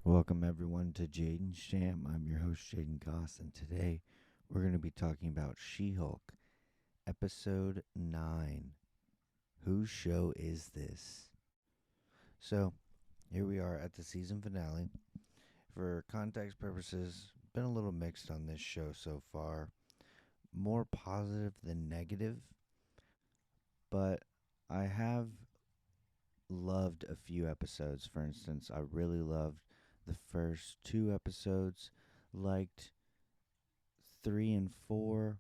Welcome everyone to Jaden's Jam. I'm your host Jaden Goss, and today we're going to be talking about She-Hulk, episode 9. Whose show is this? So, here we are at the season finale. For context purposes, been a little mixed on this show so far. More positive than negative, but I have loved a few episodes. For instance, I really loved the first 2 episodes, liked 3 and 4.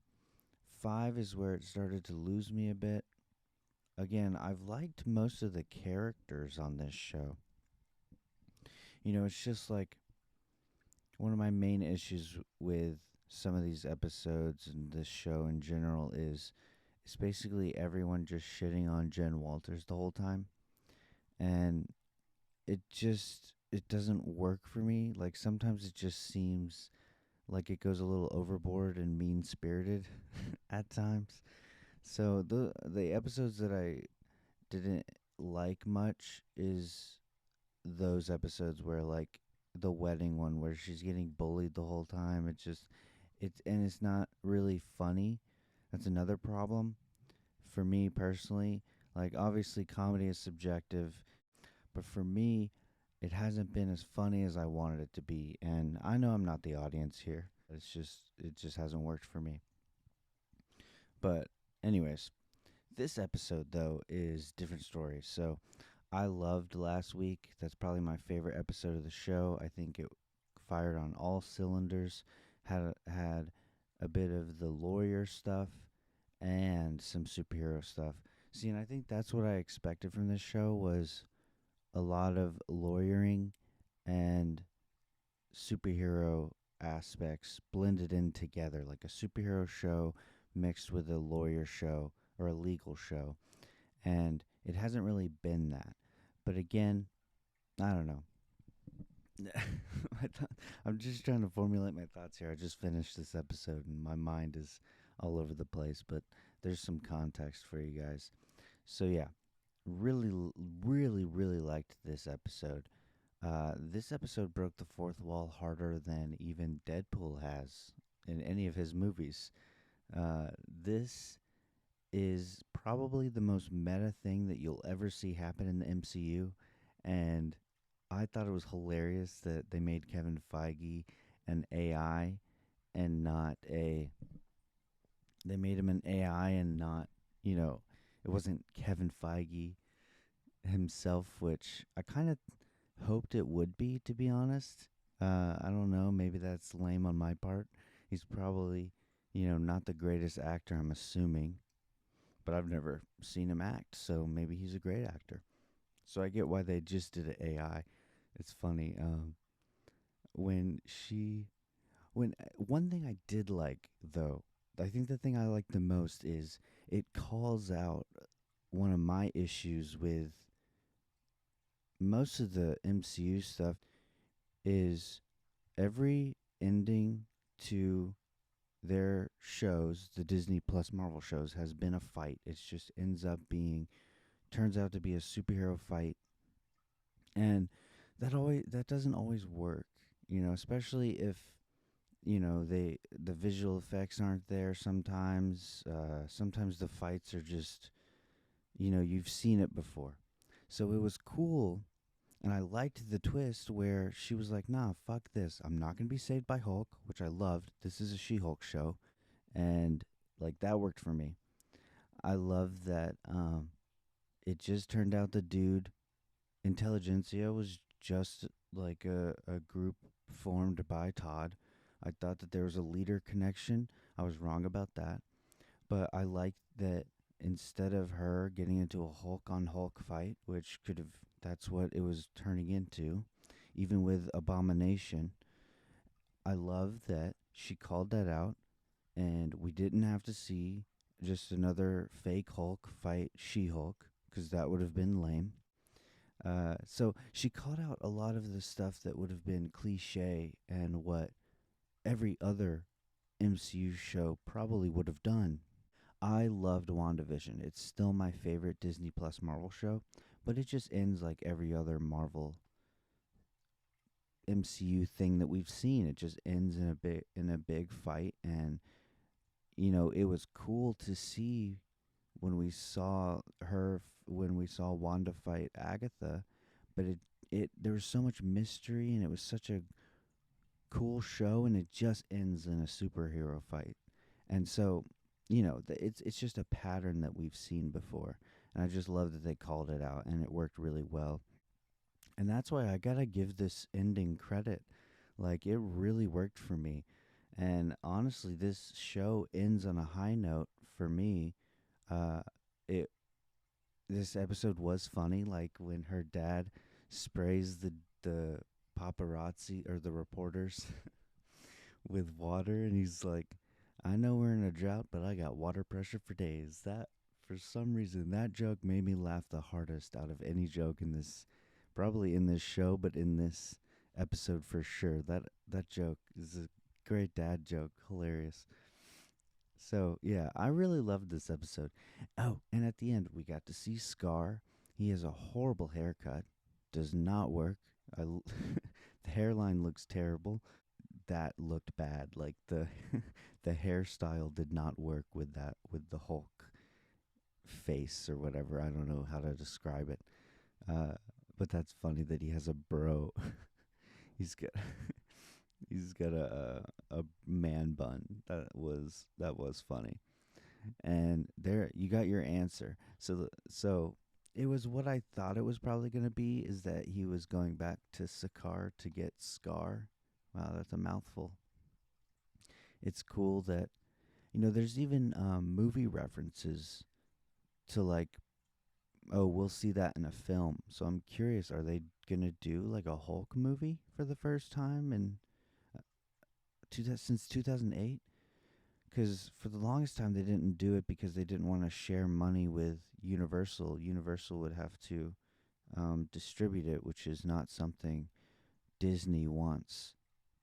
5 is where it started to lose me a bit. Again, I've liked most of the characters on this show. It's just like one of my main issues with some of these episodes and this show in general is it's basically everyone just shitting on Jen Walters the whole time. And it doesn't work for me. Like sometimes it just seems like it goes a little overboard and mean spirited at times. So the episodes that I didn't like much is those episodes where like the wedding one where she's getting bullied the whole time. It's not really funny. That's another problem for me personally. Like obviously comedy is subjective, but for me it hasn't been as funny as I wanted it to be. And I know I'm not the audience here. It just hasn't worked for me. But anyways, this episode though is different story. So I loved last week. That's probably my favorite episode of the show. I think it fired on all cylinders. Had a bit of the lawyer stuff and some superhero stuff. See, and I think that's what I expected from this show was a lot of lawyering and superhero aspects blended in together, like a superhero show mixed with a lawyer show or a legal show. And it hasn't really been that. But again, I don't know. I'm just trying to formulate my thoughts here. I just finished this episode and my mind is all over the place, but there's some context for you guys. So, yeah, really, really liked this episode. This episode broke the fourth wall harder than even Deadpool has in any of his movies. This is probably the most meta thing that you'll ever see happen in the MCU. And I thought it was hilarious that they made Kevin Feige an AI and not a. They made him an AI and not, it wasn't Kevin Feige himself, which I kind of hoped it would be, to be honest. I don't know. Maybe that's lame on my part. He's probably, not the greatest actor, I'm assuming. But I've never seen him act, so maybe he's a great actor. So I get why they just did an AI. It's funny. When she, when one thing I did like though, I think the thing I like the most is it calls out one of my issues with most of the MCU stuff is every ending to their shows, the Disney Plus Marvel shows, has been a fight. It just turns out to be a superhero fight, and that doesn't always work. Especially if the visual effects aren't there. Sometimes the fights are just you've seen it before. So it was cool. And I liked the twist where she was like, nah, fuck this. I'm not going to be saved by Hulk, which I loved. This is a She Hulk show. And like that worked for me. I love that it just turned out the dude, Intelligentsia, was just like a group formed by Todd. I thought that there was a leader connection. I was wrong about that. But I liked that instead of her getting into a Hulk on Hulk fight, which could have, that's what it was turning into, even with Abomination, I love that she called that out and we didn't have to see just another fake Hulk fight She Hulk because that would have been lame. So she called out a lot of the stuff that would have been cliche and what every other MCU show probably would have done. I loved WandaVision. It's still my favorite Disney Plus Marvel show, but it just ends like every other Marvel MCU thing that we've seen. It just ends in a big fight, and it was cool to see when we saw when we saw Wanda fight Agatha, but it there was so much mystery, and it was such a cool show, and it just ends in a superhero fight. And so, it's just a pattern that we've seen before, and I just love that they called it out, and it worked really well. And that's why I gotta give this ending credit. Like, it really worked for me. And honestly, this show ends on a high note for me. Uh, it This episode was funny, like when her dad sprays the paparazzi or the reporters with water, and he's like, "I know we're in a drought, but I got water pressure for days." That, for some reason, that joke made me laugh the hardest out of any joke in this, probably in this show, but in this episode for sure. That joke is a great dad joke, hilarious. So yeah, I really loved this episode. Oh, and at the end we got to see Scar. He has a horrible haircut. Does not work. The hairline looks terrible. That looked bad. Like the the hairstyle did not work with the Hulk face or whatever. I don't know how to describe it. Uh, but that's funny that he has a bro. he's got he's got a man bun. That was funny. And there you got your answer. So it was what I thought it was probably going to be, is that he was going back to Sakaar to get Scar. Wow, that's a mouthful. It's cool that there's even movie references to, like, oh, we'll see that in a film. So I'm curious, are they going to do like a Hulk movie for the first time in since 2008? Because for the longest time they didn't do it because they didn't want to share money with Universal. Universal would have to distribute it, which is not something Disney wants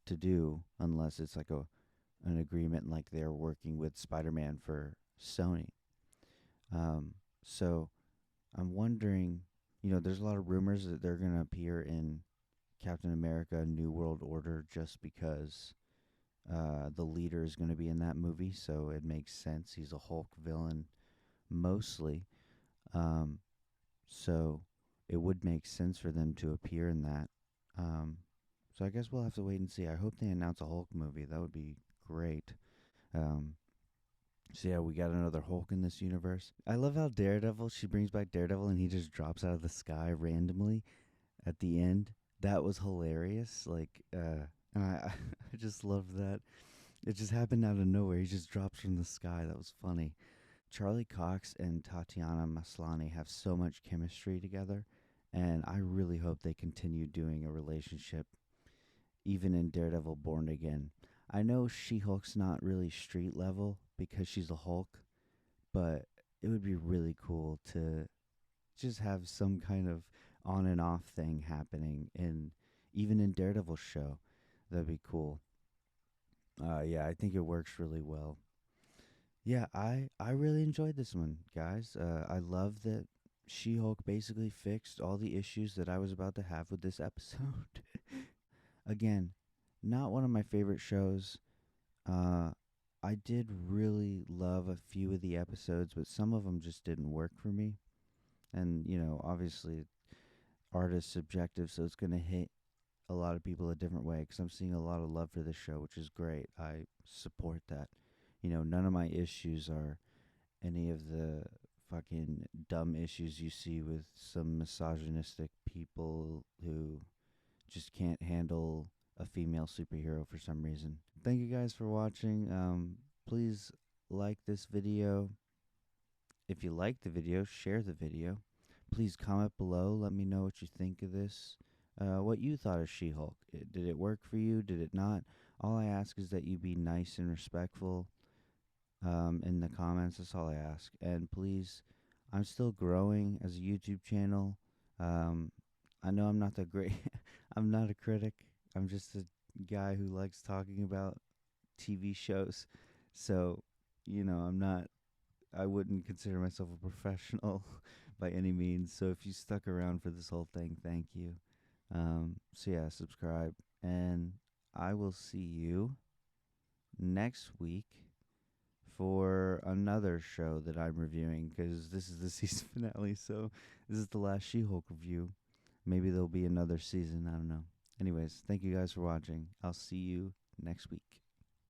to do unless it's like an agreement, like they're working with Spider-Man for Sony. So I'm wondering, there's a lot of rumors that they're going to appear in Captain America New World Order just because the leader is going to be in that movie, so it makes sense. He's a Hulk villain mostly. Um, so it would make sense for them to appear in that. Um, so I guess we'll have to wait and see. I hope they announce a Hulk movie. That would be great. Um, so yeah, we got another Hulk in this universe. I love how she brings back Daredevil, and he just drops out of the sky randomly at the end. That was hilarious. Like, and I just love that. It just happened out of nowhere. He just drops from the sky. That was funny. Charlie Cox and Tatiana Maslany have so much chemistry together, and I really hope they continue doing a relationship even in Daredevil Born Again. I know She-Hulk's not really street level because she's a Hulk, but it would be really cool to just have some kind of on and off thing happening in even in Daredevil's show. That'd be cool. Yeah, I think it works really well. Yeah, I really enjoyed this one, guys. I love that She-Hulk basically fixed all the issues that I was about to have with this episode. Again, not one of my favorite shows. Uh, I did really love a few of the episodes, but some of them just didn't work for me. And obviously, art is subjective, so it's gonna hit a lot of people a different way. Because I'm seeing a lot of love for this show, which is great. I support that. None of my issues are any of the fucking dumb issues you see with some misogynistic people who just can't handle a female superhero for some reason. Thank you guys for watching. Please like this video. If you like the video, share the video. Please comment below. Let me know what you think of this. What you thought of She-Hulk. Did it work for you? Did it not? All I ask is that you be nice and respectful in the comments. That's all I ask. And please, I'm still growing as a YouTube channel. I know I'm not the great. I'm not a critic. I'm just a guy who likes talking about TV shows. So, I'm not. I wouldn't consider myself a professional by any means. So if you stuck around for this whole thing, thank you. So yeah, subscribe, and I will see you next week for another show that I'm reviewing, because this is the season finale. So this is the last She-Hulk review. Maybe there'll be another season. I don't know. Anyways, thank you guys for watching. I'll see you next week.